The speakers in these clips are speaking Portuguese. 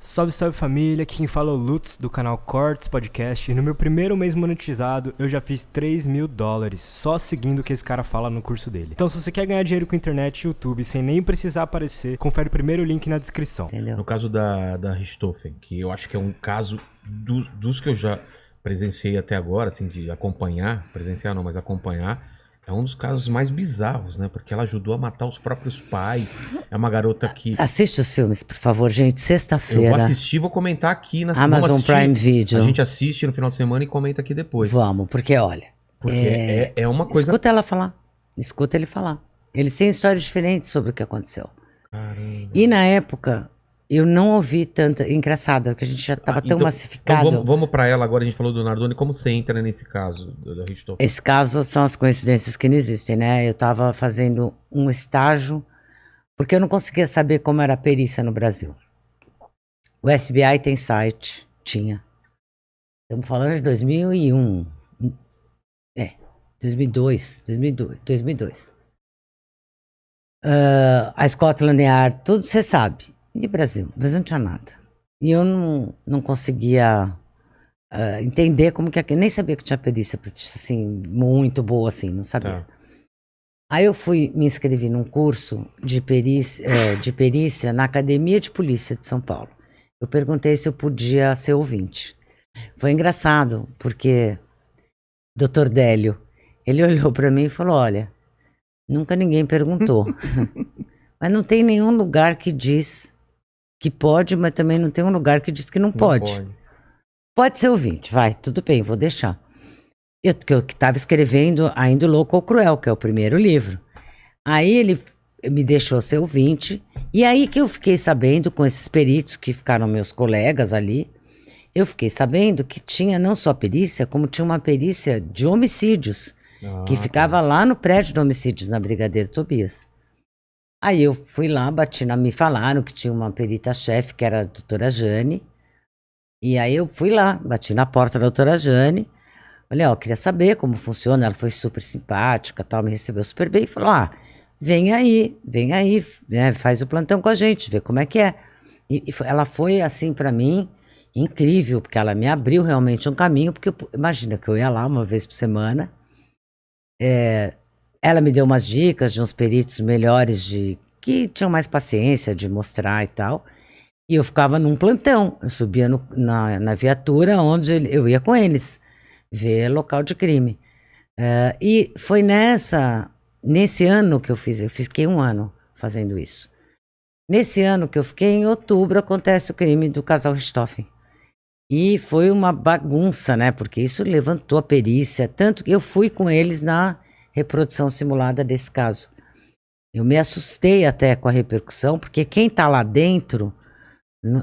Salve, salve família, aqui quem fala é o Lutz do canal Cortes Podcast e no meu primeiro mês monetizado eu já fiz $3.000 só seguindo o que esse cara fala no curso dele. Então se você quer ganhar dinheiro com internet e YouTube sem nem precisar aparecer, confere o primeiro link na descrição. Entendeu? No caso da Richthofen, que eu acho que é um caso dos que eu já presenciei até agora, assim, de acompanhar, presenciar não, mas acompanhar, é um dos casos mais bizarros, né? Porque ela ajudou a matar os próprios pais. É uma garota que... Assiste os filmes, por favor, gente. Eu Sexta-feira. vou assistir, vou comentar aqui na Amazon Prime Video. A gente assiste no final de semana e comenta aqui depois. Vamos, porque olha. Porque é uma coisa... Escuta ela falar. Escuta ele falar. Eles têm histórias diferentes sobre o que aconteceu. Caramba. E na época, eu não ouvi tanta. Engraçado, que a gente já estava tão Então massificado. vamos pra ela agora, a gente falou do Nardoni, como você entra nesse caso da Richthofen? Esse caso são as coincidências que não existem, né? Eu estava fazendo um estágio, porque eu não conseguia saber como era a perícia no Brasil. O FBI tem site, tinha. Estamos falando de 2001. 2002. A Scotland Yard, tudo você sabe. E Brasil? Brasil não tinha nada. E eu não conseguia entender como que... Nem sabia que tinha perícia, assim, muito boa, assim, não sabia. Tá. Aí eu me inscrevi num curso de perícia na Academia de Polícia de São Paulo. Eu perguntei se eu podia ser ouvinte. Foi engraçado, porque Dr. Délio, ele olhou para mim e falou, olha, nunca ninguém perguntou. Mas não tem nenhum lugar que diz que pode, mas também não tem um lugar que diz que não pode. Pode ser ouvinte, vai, tudo bem, vou deixar. Eu que estava escrevendo ainda o Louco ou Cruel, que é o primeiro livro. Aí ele me deixou ser ouvinte, e aí que eu fiquei sabendo, com esses peritos que ficaram meus colegas ali, eu fiquei sabendo que tinha não só perícia, como tinha uma perícia de homicídios, que ficava lá no prédio de homicídios, na Brigadeiro Tobias. Aí eu fui lá, me falaram que tinha uma perita-chefe, que era a doutora Jane, e aí eu fui lá, bati na porta da doutora Jane, falei, ó, queria saber como funciona, ela foi super simpática, tal, me recebeu super bem, e falou, vem aí, né, faz o plantão com a gente, vê como é que é. Ela foi, assim, pra mim, incrível, porque ela me abriu realmente um caminho, porque imagina que eu ia lá uma vez por semana, ela me deu umas dicas de uns peritos melhores, que tinham mais paciência de mostrar e tal, e eu ficava num plantão, eu subia na viatura onde eu ia com eles, ver local de crime. E foi nesse ano que eu fiquei um ano fazendo isso. Nesse ano que eu fiquei, em outubro, acontece o crime do casal Richthofen. E foi uma bagunça, né? Porque isso levantou a perícia, tanto que eu fui com eles na reprodução simulada desse caso. Eu me assustei até com a repercussão, porque quem tá lá dentro,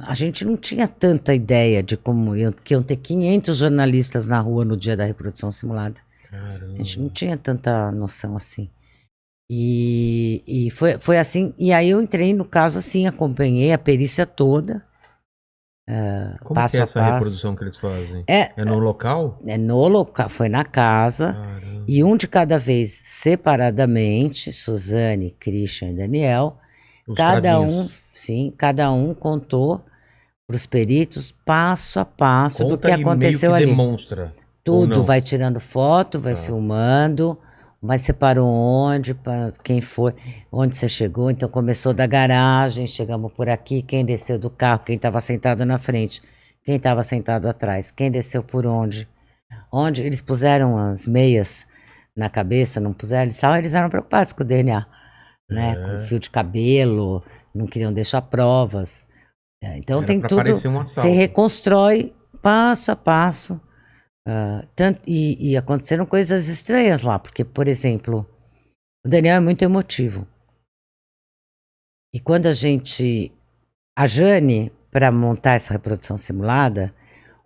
a gente não tinha tanta ideia de que iam ter 500 jornalistas na rua no dia da reprodução simulada. Caramba. A gente não tinha tanta noção assim. E foi assim, e aí eu entrei no caso assim, acompanhei a perícia toda. Como passo que é a essa passo. reprodução que eles fazem? É no local? É no local, foi na casa, Caramba. e um de cada vez separadamente, Suzane, Christian e Daniel, Os cada um contou para os peritos passo a passo do que aconteceu meio que ali. demonstra. Ou Tudo, não? vai tirando foto, vai filmando, mas separou onde, para quem foi, onde você chegou. Então começou da garagem, chegamos por aqui, quem desceu do carro, quem estava sentado na frente, quem estava sentado atrás, quem desceu por onde. Onde eles puseram as meias na cabeça, não puseram, eles eram preocupados com o DNA, né? Com fio de cabelo, não queriam deixar provas. Então Era tem pra tudo, parecer um se assalto. reconstrói passo a passo. E aconteceram coisas estranhas lá, porque, por exemplo, o Daniel é muito emotivo. E quando a Jane, para montar essa reprodução simulada,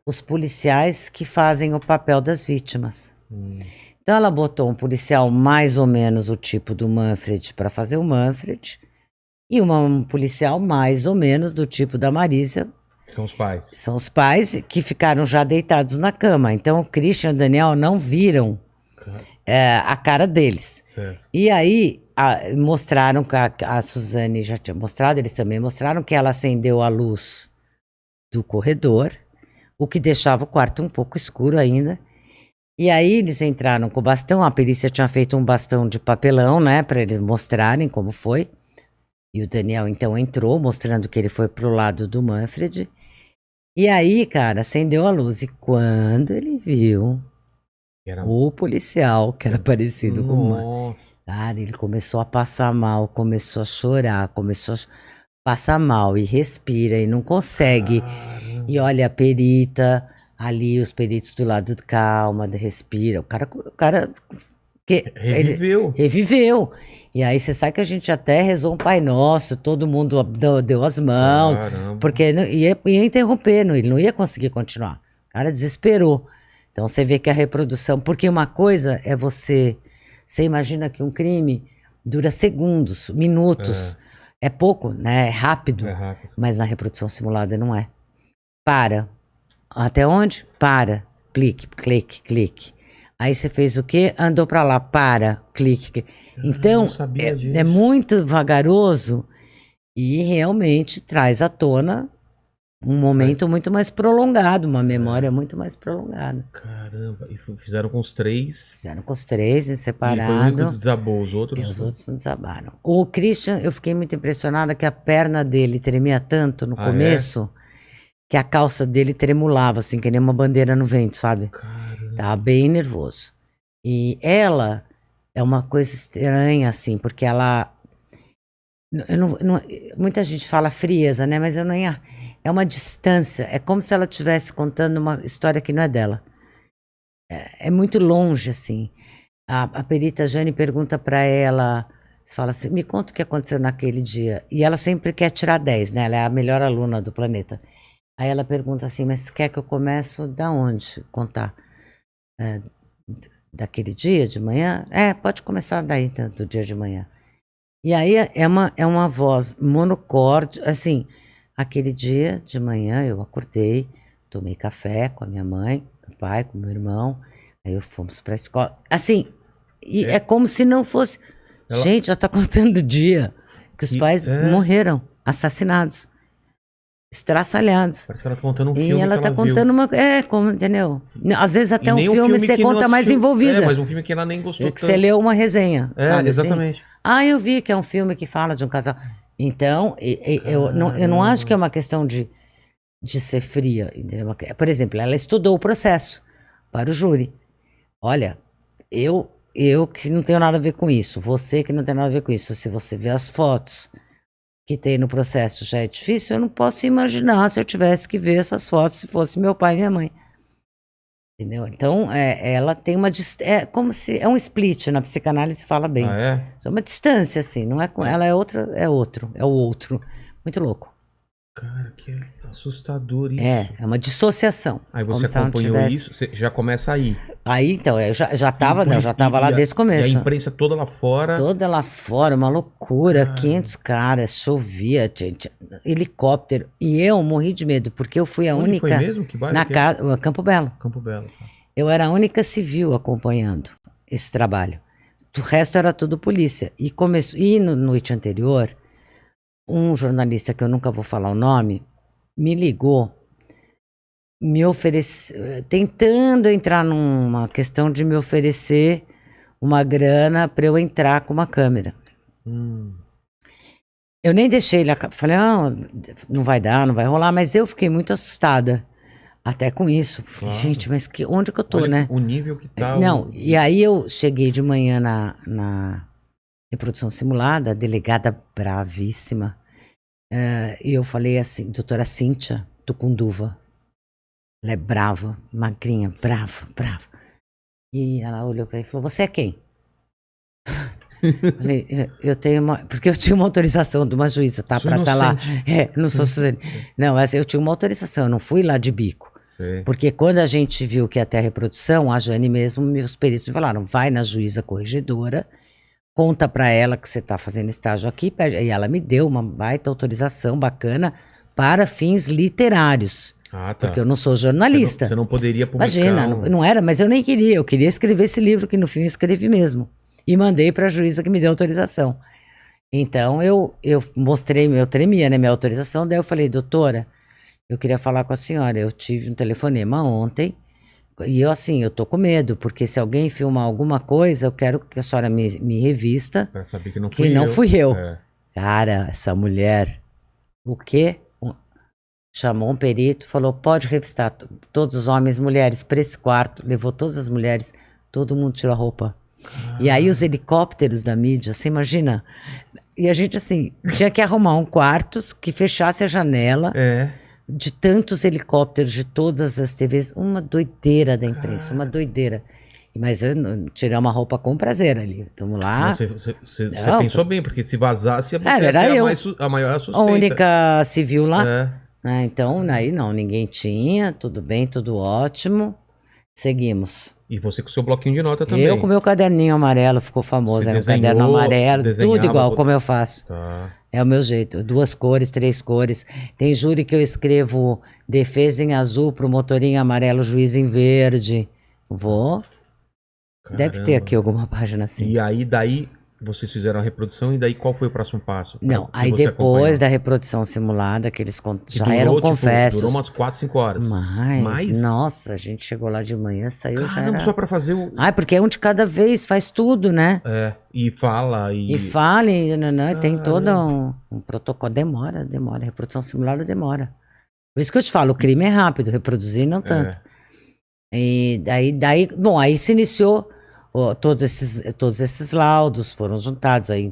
os policiais que fazem o papel das vítimas. Então ela botou um policial mais ou menos o tipo do Manfred para fazer o Manfred, e um policial mais ou menos do tipo da Marisa. São os pais. São os pais que ficaram já deitados na cama. Então o Christian e o Daniel não viram a cara deles. Certo. E aí mostraram que a Suzane já tinha mostrado, eles também mostraram que ela acendeu a luz do corredor, o que deixava o quarto um pouco escuro ainda. E aí eles entraram com o bastão, a perícia tinha feito um bastão de papelão, né, para eles mostrarem como foi. E o Daniel então entrou, mostrando que ele foi pro lado do Manfred. E aí, cara, acendeu a luz. E quando ele viu o policial, que era parecido com o Manfred, cara, ele começou a passar mal, começou a chorar, começou a passar mal e respira e não consegue. E olha a perita ali, os peritos do lado, calma, respira. O cara que Reviveu. Reviveu. E aí você sabe que a gente até rezou um Pai Nosso, todo mundo deu as mãos, Caramba. porque ia interromper, ele não ia conseguir continuar. O cara desesperou. Então você vê que a reprodução, porque uma coisa é você imagina que um crime dura segundos, minutos, é pouco, né? É rápido, mas na reprodução simulada não é. Para. Até onde? Para. Clique, clique, clique. Aí você fez o quê? Andou para lá, para, clique. Então, é muito vagaroso e realmente traz à tona um momento muito mais prolongado, uma memória muito mais prolongada. Caramba, e fizeram com os 3? Fizeram com os 3 em separado. E foi o único que desabou, os outros? E os outros não desabaram. O Christian, eu fiquei muito impressionada que a perna dele tremia tanto no começo, que a calça dele tremulava, assim, que nem uma bandeira no vento, sabe? Caramba. Tava bem nervoso. E ela é uma coisa estranha, assim, porque ela... muita gente fala frieza, né? Mas eu não ia... É uma distância. É como se ela estivesse contando uma história que não é dela. É muito longe, assim. A perita Jane pergunta para ela... Fala assim, me conta o que aconteceu naquele dia. E ela sempre quer tirar 10, né? Ela é a melhor aluna do planeta. Aí ela pergunta assim, mas quer que eu comece da onde contar? Daquele dia de manhã? Pode começar daí, então, do dia de manhã. E aí é uma voz monocorde, assim, aquele dia de manhã eu acordei, tomei café com a minha mãe, meu pai, com meu irmão, aí fomos pra escola. Assim, e é como se não fosse... Gente, já tá contando o dia que os pais morreram, assassinados. Estraçalhados. Parece que ela tá contando um filme. E ela tá contando uma. Como, entendeu? Às vezes até um filme você conta mais envolvida. Mas um filme que ela nem gostou. Que você leu uma resenha. Sabe, exatamente. Assim? Eu vi que é um filme que fala de um casal. Então, eu não acho que é uma questão de ser fria. Entendeu? Por exemplo, ela estudou o processo para o júri. Olha, eu que não tenho nada a ver com isso. Você que não tem nada a ver com isso. Se você vê as fotos que tem no processo já é difícil, eu não posso imaginar se eu tivesse que ver essas fotos se fosse meu pai e minha mãe. Entendeu? Então, ela tem uma... É como se... É um split, na psicanálise fala bem. É uma distância, assim. Não é com ela, é outra, é o outro. Muito louco. Cara, que assustador isso. É uma dissociação. Aí você acompanhou isso, você já começa aí. Aí, então, eu já tava lá desde o começo. E a imprensa toda lá fora. Toda lá fora, uma loucura. 500 caras, chovia, helicóptero. E eu morri de medo, porque eu fui a única... Foi mesmo? Que bairro? Campo Belo. Campo Belo. Tá. Eu era a única civil acompanhando esse trabalho. O resto era tudo polícia. E na noite anterior... Um jornalista, que eu nunca vou falar o nome, me ligou, me ofereceu, tentando entrar numa questão de me oferecer uma grana para eu entrar com uma câmera. Eu nem deixei ele, falei, não vai dar, não vai rolar, mas eu fiquei muito assustada, até com isso. Claro. Gente, mas onde que eu tô, né? O nível que tá... Não, e aí eu cheguei de manhã na reprodução simulada, a delegada bravíssima, e eu falei assim, doutora Cíntia Tucunduva, ela é brava, magrinha, brava. E ela olhou pra ele e falou, você é quem? Falei, porque eu tinha uma autorização de uma juíza, tá? Pra estar lá. Não sou Suzane. Não, mas eu tinha uma autorização, eu não fui lá de bico. Sim. Porque quando a gente viu que ia ter a reprodução, a Jane mesmo, meus peritos me falaram, vai na juíza corregedora, conta pra ela que você tá fazendo estágio aqui, e ela me deu uma baita autorização bacana para fins literários. Tá. Porque eu não sou jornalista. Você não poderia publicar. Imagina, não era, mas eu nem queria. Eu queria escrever esse livro, que no fim eu escrevi mesmo. E mandei pra juíza que me deu autorização. Então eu mostrei, eu tremia, né, minha autorização. Daí eu falei, doutora, eu queria falar com a senhora. Eu tive um telefonema ontem e eu, assim, eu tô com medo, porque se alguém filmar alguma coisa, eu quero que a senhora me revista, Pra saber que não que não fui eu. É. Cara, essa mulher, o quê? Chamou um perito, falou, pode revistar todos os homens e mulheres para esse quarto. Levou todas as mulheres, todo mundo tirou a roupa. E aí os helicópteros da mídia, você imagina? E a gente, assim, tinha que arrumar um quarto que fechasse a janela É. de tantos helicópteros de todas as TVs. Uma doideira da imprensa, uma doideira. Mas eu tirei uma roupa com prazer ali. Estamos lá. Você Não, pensou bem, porque se vazasse, você era ia ser eu. a maior suspeita. A única civil lá. É. Então, aí não, ninguém tinha. Tudo bem, tudo ótimo. Seguimos. E você com o seu bloquinho de nota também. Eu com meu caderninho amarelo, ficou famoso. Você Era um desenhou, caderno amarelo, desenhava, tudo igual, como eu faço. Tá. É o meu jeito. 2 cores, 3 cores. Tem júri que eu escrevo defesa em azul, promotoria em amarelo, juiz em verde. Vou. Deve ter Caramba. aqui alguma página assim. E aí, daí, vocês fizeram a reprodução, e daí qual foi o próximo passo? Não, Que aí você depois acompanhou? da reprodução simulada, que eles Que já durou, eram tipo, confessos. Durou umas 4, 5 horas. Mas, nossa, a gente chegou lá de manhã, saiu já Caramba, era... só pra fazer o... Ai, porque é um de cada vez, faz tudo, né? É, e fala, E fala, e tem todo Caramba. um protocolo. Demora. Reprodução simulada demora. Por isso que eu te falo, o crime é rápido, reproduzir não tanto. E daí, bom, aí se iniciou todos esses laudos foram juntados, aí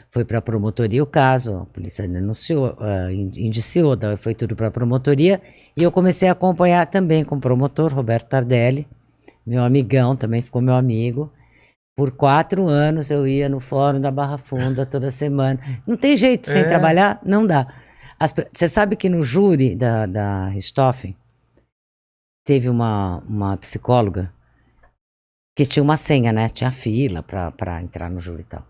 foi para a promotoria o caso, a polícia denunciou, indiciou, daí foi tudo para a promotoria, e eu comecei a acompanhar também com o promotor, Roberto Tardelli, meu amigão, também ficou meu amigo. Por 4 anos eu ia no Fórum da Barra Funda toda semana. Não tem jeito, sem trabalhar, não dá. Você sabe que no júri da Richthofen, teve uma psicóloga que tinha uma senha, né? Tinha fila pra entrar no júri e tal.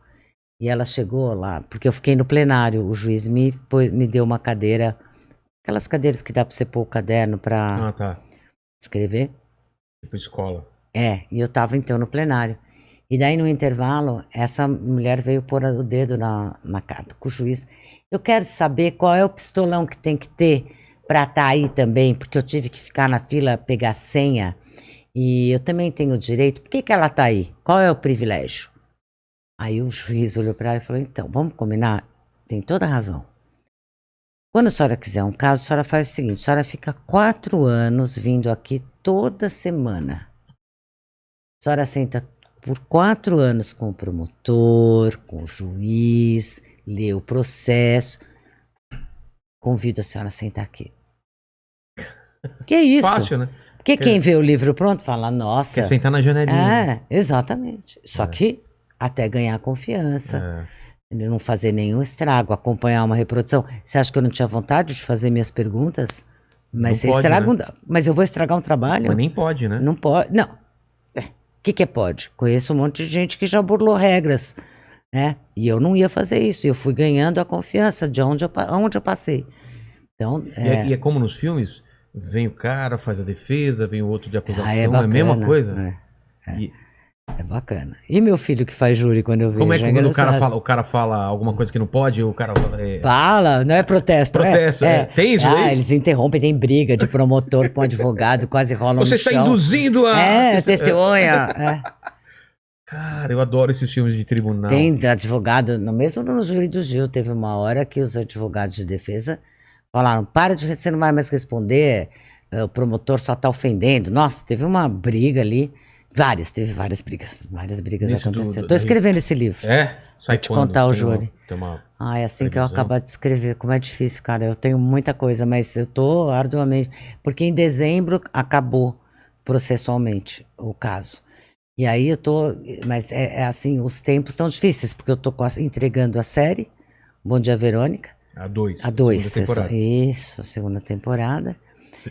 E ela chegou lá, porque eu fiquei no plenário, o juiz me deu uma cadeira, aquelas cadeiras que dá pra você pôr o caderno pra tá. escrever. Tipo escola. E eu tava então no plenário. E daí no intervalo, essa mulher veio pôr o dedo na cara com o juiz. Eu quero saber qual é o pistolão que tem que ter pra estar aí também, porque eu tive que ficar na fila, pegar senha. E eu também tenho direito. Por que ela tá aí? Qual é o privilégio? Aí o juiz olhou para ela e falou, então, vamos combinar? Tem toda a razão. Quando a senhora quiser um caso, a senhora faz o seguinte, a senhora fica 4 anos vindo aqui toda semana. A senhora senta por 4 anos com o promotor, com o juiz, lê o processo. Convido a senhora a sentar aqui. Que isso? Fácil, né? Porque quem vê o livro pronto fala, nossa... Quer sentar na janelinha. Exatamente. Só que até ganhar confiança, não fazer nenhum estrago, acompanhar uma reprodução. Você acha que eu não tinha vontade de fazer minhas perguntas? Mas Não você pode, estraga né? Mas eu vou estragar um trabalho? Mas nem pode, né? Não pode. Não. O que é pode? Conheço um monte de gente que já burlou regras, né? E eu não ia fazer isso. Eu fui ganhando a confiança de onde eu passei. Então, E é como nos filmes? Vem o cara, faz a defesa, vem o outro de acusação, é é a bacana, mesma coisa? É bacana. E meu filho que faz júri quando eu vejo? Como é que quando engraçado. o cara fala alguma coisa que não pode, o cara fala... Fala, não é protesto. Protesto, tem isso aí? Eles interrompem, tem briga de promotor com advogado, quase rolam no Você chão. está induzindo a... Testemunha. Cara, eu adoro esses filmes de tribunal. Tem advogado, mesmo no júri do Gil, teve uma hora que os advogados de defesa falaram, você não vai mais responder, o promotor só está ofendendo. Nossa, teve uma briga ali, teve várias brigas acontecendo. Estou escrevendo esse livro. Sai Vou te contar o júri. É assim que eu acabar de escrever, como é difícil, cara. Eu tenho muita coisa, mas eu tô arduamente, porque em dezembro acabou processualmente o caso. E aí mas assim, os tempos estão difíceis, porque eu tô entregando a série, Bom Dia Verônica. A 2. A 2, a segunda temporada.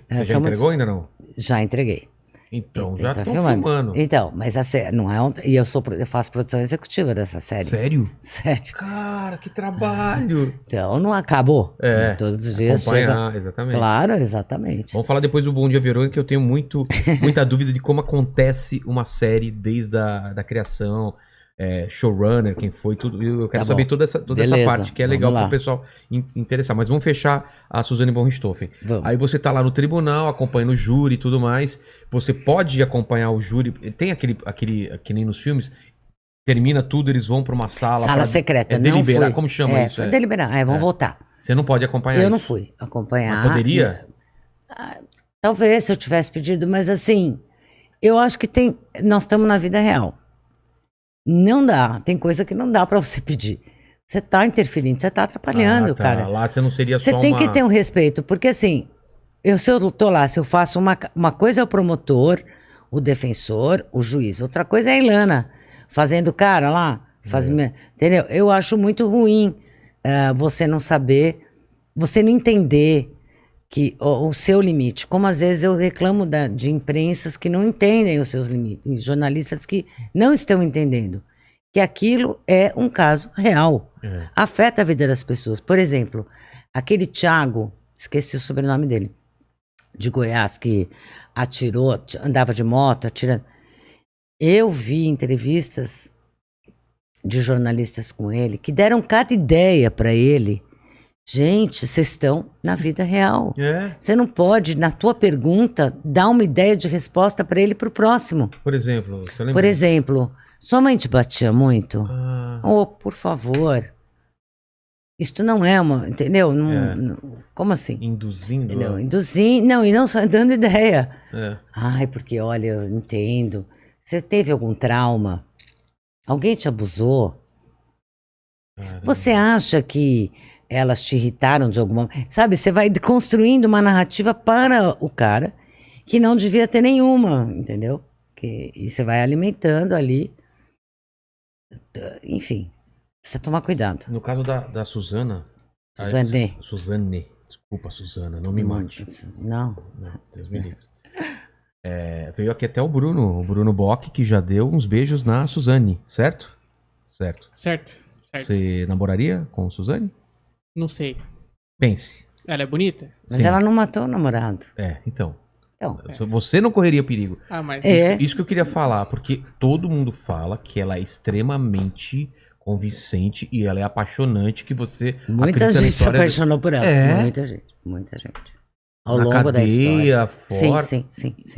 Você já entregou ainda não? Já entreguei. Então, já estão filmando. Então, mas a série não é e eu faço produção executiva dessa série. Sério? Sério. Cara, que trabalho! Então não acabou. Todos os dias chega. Exatamente. Claro, exatamente. Vamos falar depois do Bom Dia Verônica, que eu tenho muita dúvida de como acontece uma série desde a da criação. showrunner, quem foi, tudo. Eu quero Tá saber bom. toda essa Beleza, parte que é vamos legal para lá. o pessoal interessar. Mas vamos fechar a Suzane von Richthofen. Vamos. Aí você tá lá no tribunal, acompanhando o júri e tudo mais. Você pode acompanhar o júri. Tem aquele que nem nos filmes, termina tudo, eles vão para uma sala. Sala secreta, não deliberar. fui. Como chama isso? Foi deliberar. Vamos voltar. Você não pode acompanhar Eu isso. não fui acompanhar. Mas poderia? Talvez se eu tivesse pedido, mas assim, eu acho que nós estamos na vida real. Não dá, tem coisa que não dá pra você pedir. Você tá interferindo, você tá atrapalhando, tá. cara. Lá você não seria Você só tem uma... que ter um respeito, porque assim, se eu tô lá, se eu faço uma coisa é o promotor, o defensor, o juiz. Outra coisa é a Ilana, fazendo cara lá, entendeu? Eu acho muito ruim você não saber, você não entender que o seu limite. Como às vezes eu reclamo de imprensas que não entendem os seus limites, jornalistas que não estão entendendo que aquilo é um caso real. Afeta a vida das pessoas. Por exemplo, aquele Thiago, esqueci o sobrenome dele, de Goiás, que atirou, andava de moto, atirando. Eu vi entrevistas de jornalistas com ele que deram cada ideia para ele. Gente, vocês estão na vida real. Você não pode, na tua pergunta, dar uma ideia de resposta para ele para o próximo. Por exemplo, você lembra? Por exemplo, sua mãe te batia muito? Oh, por favor. Isto não é uma, entendeu? Como assim? Induzindo. Entendeu? Induzindo, não, e não só dando ideia. Ai, porque olha, eu entendo. Você teve algum trauma? Alguém te abusou? Você acha que elas te irritaram de alguma... Sabe, você vai construindo uma narrativa para o cara que não devia ter nenhuma, entendeu? E você vai alimentando ali. Enfim, precisa tomar cuidado. No caso da Suzana... Suzane. Suzane. Desculpa, Suzana, não me mate. Não. Deus me livre. Veio aqui até o Bruno Bock, que já deu uns beijos na Suzane, certo? Certo. Você namoraria com Suzane? Não sei. Pense. Ela é bonita? Mas Sim. ela não matou o namorado. Então. Então, Você não correria perigo. Mas... Isso que eu queria falar, porque todo mundo fala que ela é extremamente convincente e ela é apaixonante, que você... muita acredita na gente se história apaixonou por ela. Muita gente. Ao na longo da história. cadeia, fora. Sim.